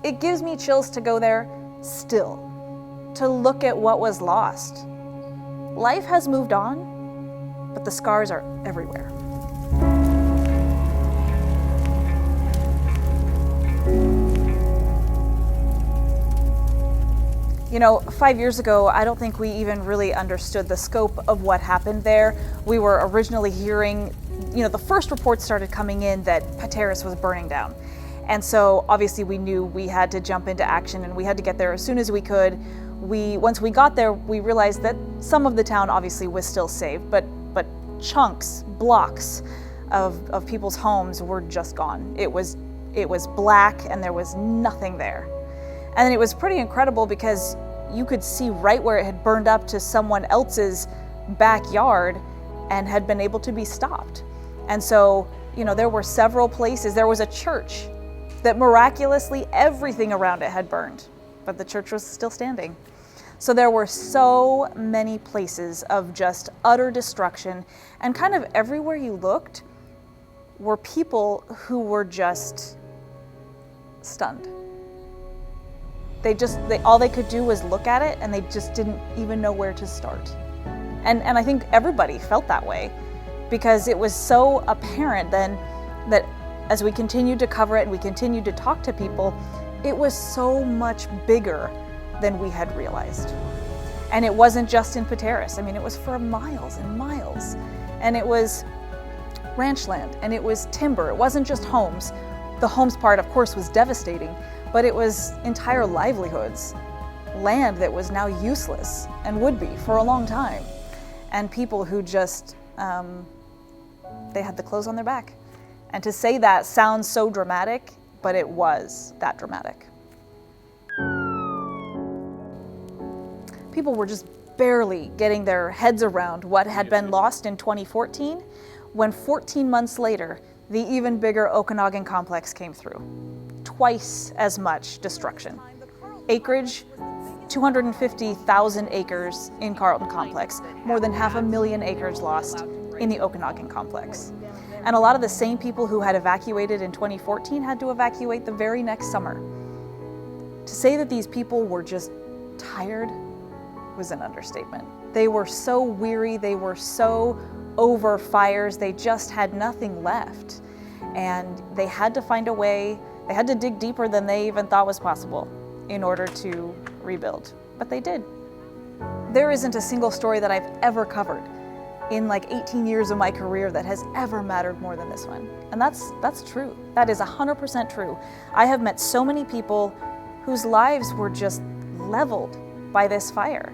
It gives me chills to go there still, to look at what was lost. Life has moved on, but the scars are everywhere. You know, 5 years ago, I don't think we even really understood the scope of what happened there. We were originally hearing, the first reports started coming in that Pateros was burning down. And so obviously we knew we had to jump into action and we had to get there as soon as we could. Once we got there, we realized that some of the town obviously was still saved, but chunks, blocks of people's homes were just gone. It was black and there was nothing there. And it was pretty incredible because you could see right where it had burned up to someone else's backyard and had been able to be stopped. And so, there were several places. There was a church that miraculously everything around it had burned, but the church was still standing. So there were so many places of just utter destruction, and kind of everywhere you looked were people who were just stunned. All they could do was look at it, and they just didn't even know where to start. And I think everybody felt that way, because it was so apparent then that as we continued to cover it and we continued to talk to people, it was so much bigger than we had realized. And it wasn't just in Pateros. It was for miles and miles. And it was ranch land, and it was timber. It wasn't just homes. The homes part, of course, was devastating, but it was entire livelihoods, land that was now useless and would be for a long time. And people who just, they had the clothes on their back. And to say that sounds so dramatic, but it was that dramatic. People were just barely getting their heads around what had been lost in 2014, when 14 months later, the even bigger Okanagan Complex came through. Twice as much destruction. Acreage, 250,000 acres in Carlton Complex, more than 500,000 acres lost in the Okanagan Complex. And a lot of the same people who had evacuated in 2014 had to evacuate the very next summer. To say that these people were just tired was an understatement. They were so weary, they were so over fires, they just had nothing left. And they had to find a way, they had to dig deeper than they even thought was possible in order to rebuild. But they did. There isn't a single story that I've ever covered in 18 years of my career that has ever mattered more than this one. And that's true. That is 100% true. I have met so many people whose lives were just leveled by this fire.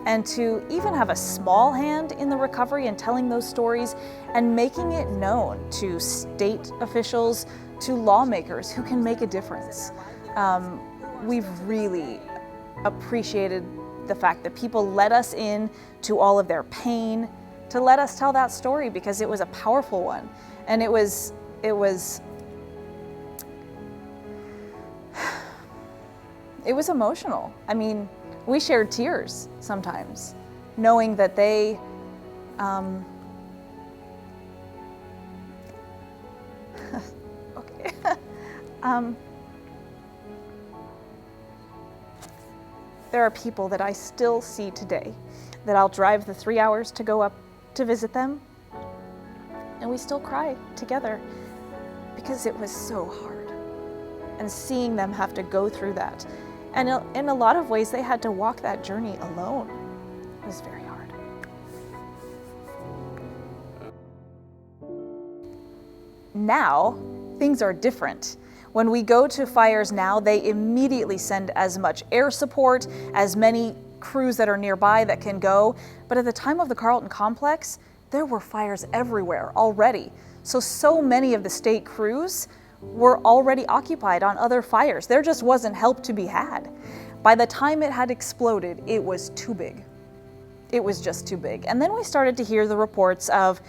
And to even have a small hand in the recovery and telling those stories and making it known to state officials, to lawmakers who can make a difference. We've really appreciated the fact that people let us in to all of their pain, to let us tell that story, because it was a powerful one. And it was emotional. We shared tears sometimes, knowing that they, okay. There are people that I still see today that I'll drive the 3 hours to go up to visit them, and we still cry together because it was so hard. And seeing them have to go through that, and in a lot of ways they had to walk that journey alone. It was very hard. Now, things are different. When we go to fires now, they immediately send as much air support, as many crews that are nearby that can go. But at the time of the Carlton Complex, there were fires everywhere already. So many of the state crews were already occupied on other fires. There just wasn't help to be had. By the time it had exploded, it was too big. It was just too big. And then we started to hear the reports of,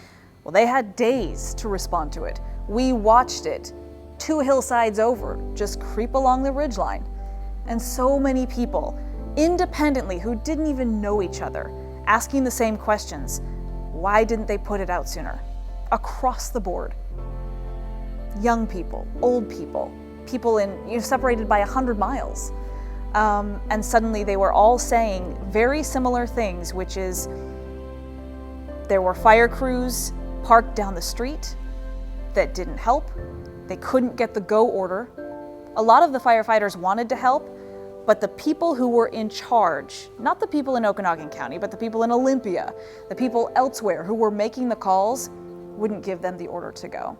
well, they had days to respond to it. We watched it 2 hillsides over just creep along the ridgeline. And so many people, independently, who didn't even know each other, asking the same questions. Why didn't they put it out sooner? Across the board. Young people, old people, people separated by 100 miles. And suddenly they were all saying very similar things, which is there were fire crews parked down the street that didn't help. They couldn't get the go order. A lot of the firefighters wanted to help, but the people who were in charge, not the people in Okanagan County, but the people in Olympia, the people elsewhere who were making the calls, wouldn't give them the order to go.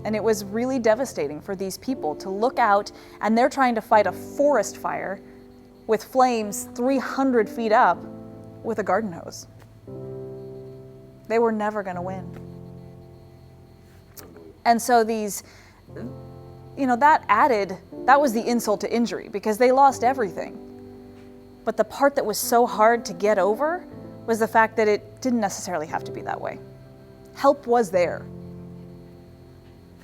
And it was really devastating for these people to look out, and they're trying to fight a forest fire with flames 300 feet up with a garden hose. They were never going to win. And so that was the insult to injury, because they lost everything. But the part that was so hard to get over was the fact that it didn't necessarily have to be that way. Help was there,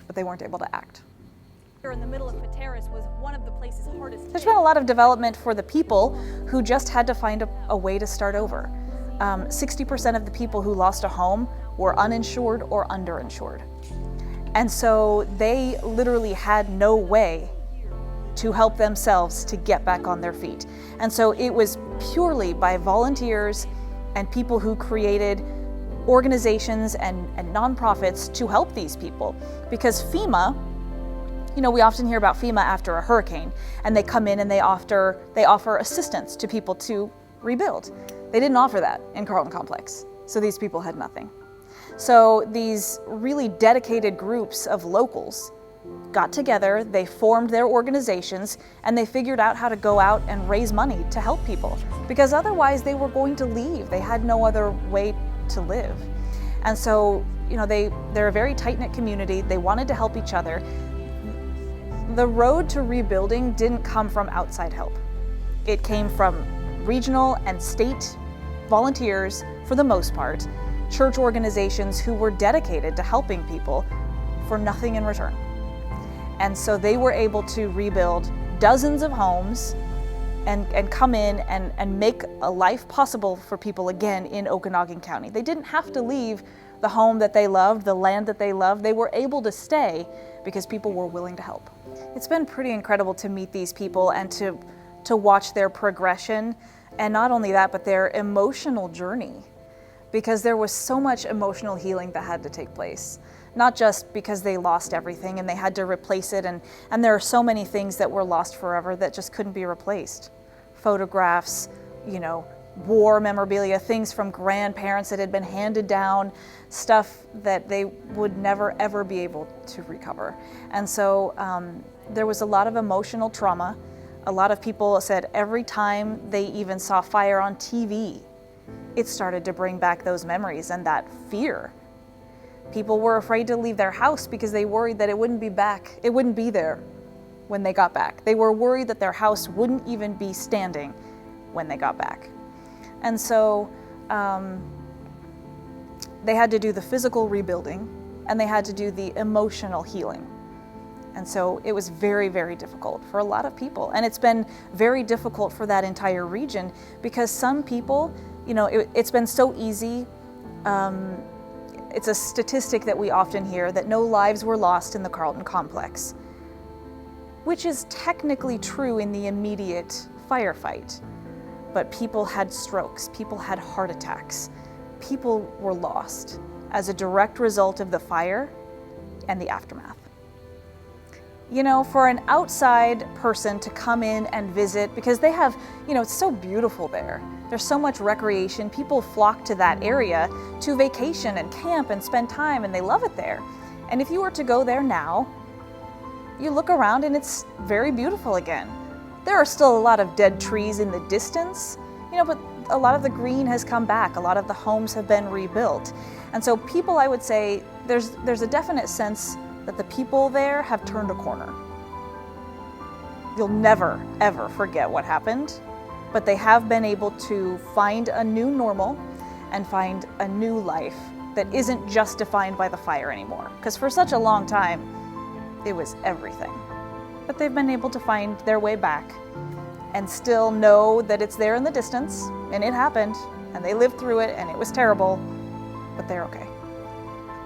but they weren't able to act. Here in the middle of Pateros was one of the places hardest hit. There's been a lot of development for the people who just had to find a way to start over. 60% of the people who lost a home were uninsured or underinsured. And so they literally had no way to help themselves to get back on their feet. And so it was purely by volunteers and people who created organizations and nonprofits to help these people. Because FEMA, we often hear about FEMA after a hurricane, and they come in and they offer assistance to people to rebuild. They didn't offer that in Carlton Complex, so these people had nothing. So these really dedicated groups of locals got together, they formed their organizations, and they figured out how to go out and raise money to help people, because otherwise they were going to leave. They had no other way to live. And so, they're a very tight-knit community. They wanted to help each other. The road to rebuilding didn't come from outside help. It came from regional and state volunteers, for the most part, church organizations who were dedicated to helping people for nothing in return. And so they were able to rebuild dozens of homes and come in and make a life possible for people again in Okanagan County. They didn't have to leave the home that they loved, the land that they loved. They were able to stay because people were willing to help. It's been pretty incredible to meet these people and to watch their progression, and not only that, but their emotional journey, because there was so much emotional healing that had to take place. Not just because they lost everything and they had to replace it, and there are so many things that were lost forever that just couldn't be replaced. Photographs, war memorabilia, things from grandparents that had been handed down, stuff that they would never ever be able to recover. And so there was a lot of emotional trauma. A lot of people said every time they even saw fire on TV, it started to bring back those memories and that fear. People were afraid to leave their house because they worried that it wouldn't be there when they got back. They were worried that their house wouldn't even be standing when they got back. And so they had to do the physical rebuilding, and they had to do the emotional healing. And so it was very, very difficult for a lot of people. And it's been very difficult for that entire region, because some people, it's been so easy. It's a statistic that we often hear that no lives were lost in the Carlton Complex, which is technically true in the immediate firefight. But people had strokes, people had heart attacks, people were lost as a direct result of the fire and the aftermath. For an outside person to come in and visit, because they have, it's so beautiful there. There's so much recreation. People flock to that area to vacation and camp and spend time, and they love it there. And if you were to go there now, you look around and it's very beautiful again. There are still a lot of dead trees in the distance, but a lot of the green has come back. A lot of the homes have been rebuilt. And so people, I would say, there's a definite sense that the people there have turned a corner. You'll never, ever forget what happened, but they have been able to find a new normal and find a new life that isn't just defined by the fire anymore. Because for such a long time, it was everything. But they've been able to find their way back and still know that it's there in the distance, and it happened, and they lived through it, and it was terrible, but they're okay.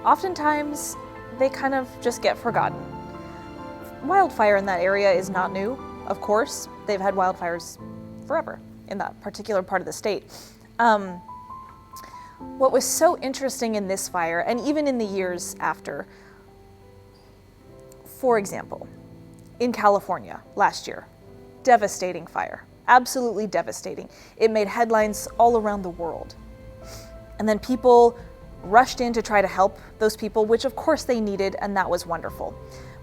Oftentimes, they kind of just get forgotten. Wildfire in that area is not new, of course. They've had wildfires forever in that particular part of the state. What was so interesting in this fire, and even in the years after, for example, in California last year, devastating fire, absolutely devastating. It made headlines all around the world. And then people rushed in to try to help those people, which of course they needed, and that was wonderful.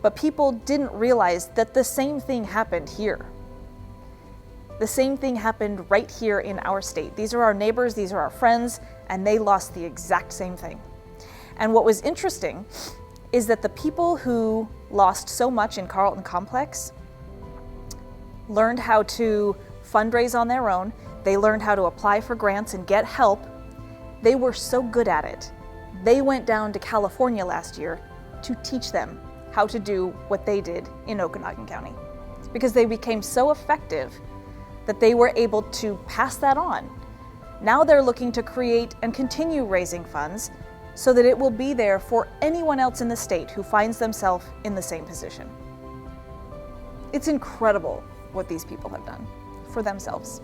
But people didn't realize that the same thing happened here. The same thing happened right here in our state. These are our neighbors, these are our friends, and they lost the exact same thing. And what was interesting is that the people who lost so much in Carlton Complex learned how to fundraise on their own. They learned how to apply for grants and get help. They were so good at it. They went down to California last year to teach them how to do what they did in Okanogan County, because they became so effective that they were able to pass that on. Now they're looking to create and continue raising funds so that it will be there for anyone else in the state who finds themselves in the same position. It's incredible what these people have done for themselves.